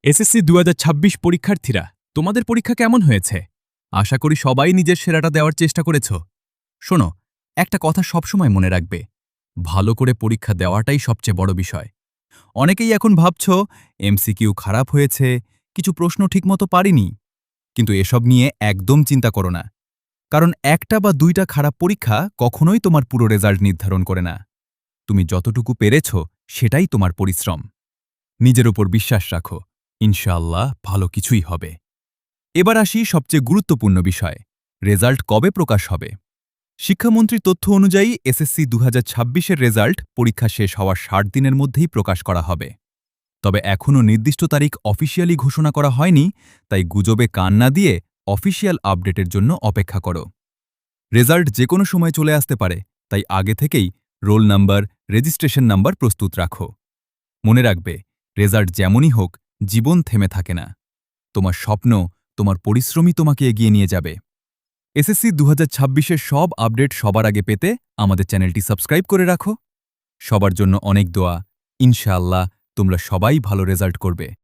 SSC ২০২৬ পরীক্ষার্থীরা, তোমাদের পরীক্ষা কেমন হয়েছে? আশা করি সবাই নিজের সেরাটা দেওয়ার চেষ্টা করেছ। শোনো, একটা কথা সবসময় মনে রাখবে, ভালো করে পরীক্ষা দেওয়াটাই সবচেয়ে বড় বিষয়। অনেকেই এখন ভাবছ এমসিকিউ খারাপ হয়েছে, কিছু প্রশ্ন ঠিকমতো পারিনি। কিন্তু এসব নিয়ে একদম চিন্তা করো না, কারণ একটা বা দুইটা খারাপ পরীক্ষা কখনোই তোমার পুরো রেজাল্ট নির্ধারণ করে না। তুমি যতটুকু পেরেছ সেটাই তোমার পরিশ্রম। নিজের উপর বিশ্বাস রাখো, ইনশাআল্লাহ ভালো কিছুই হবে। এবার আসি সবচেয়ে গুরুত্বপূর্ণ বিষয়, রেজাল্ট কবে প্রকাশ হবে। শিক্ষামন্ত্রীর তথ্য অনুযায়ী এসএসসি ২০২৬-এর রেজাল্ট পরীক্ষা শেষ হওয়ার ৬০ দিনের মধ্যেই প্রকাশ করা হবে। তবে এখনও নির্দিষ্ট তারিখ অফিসিয়ালি ঘোষণা করা হয়নি, তাই গুজবে কান না দিয়ে অফিসিয়াল আপডেটের জন্য অপেক্ষা করো। রেজাল্ট যে কোনো সময় চলে আসতে পারে, তাই আগে থেকেই রোল নাম্বার, রেজিস্ট্রেশন নাম্বার প্রস্তুত রাখো। মনে রাখবে, রেজাল্ট যেমনই হোক, জীবন থেমে থাকে না। তোমার স্বপ্ন, তোমার পরিশ্রমই তোমাকে এগিয়ে নিয়ে যাবে। এসএসসি ২০২৬-এর সব আপডেট সবার আগে পেতে আমাদের চ্যানেলটি সাবস্ক্রাইব করে রাখো। সবার জন্য অনেক দোয়া। ইনশাআল্লাহ তোমরা সবাই ভালো রেজাল্ট করবে।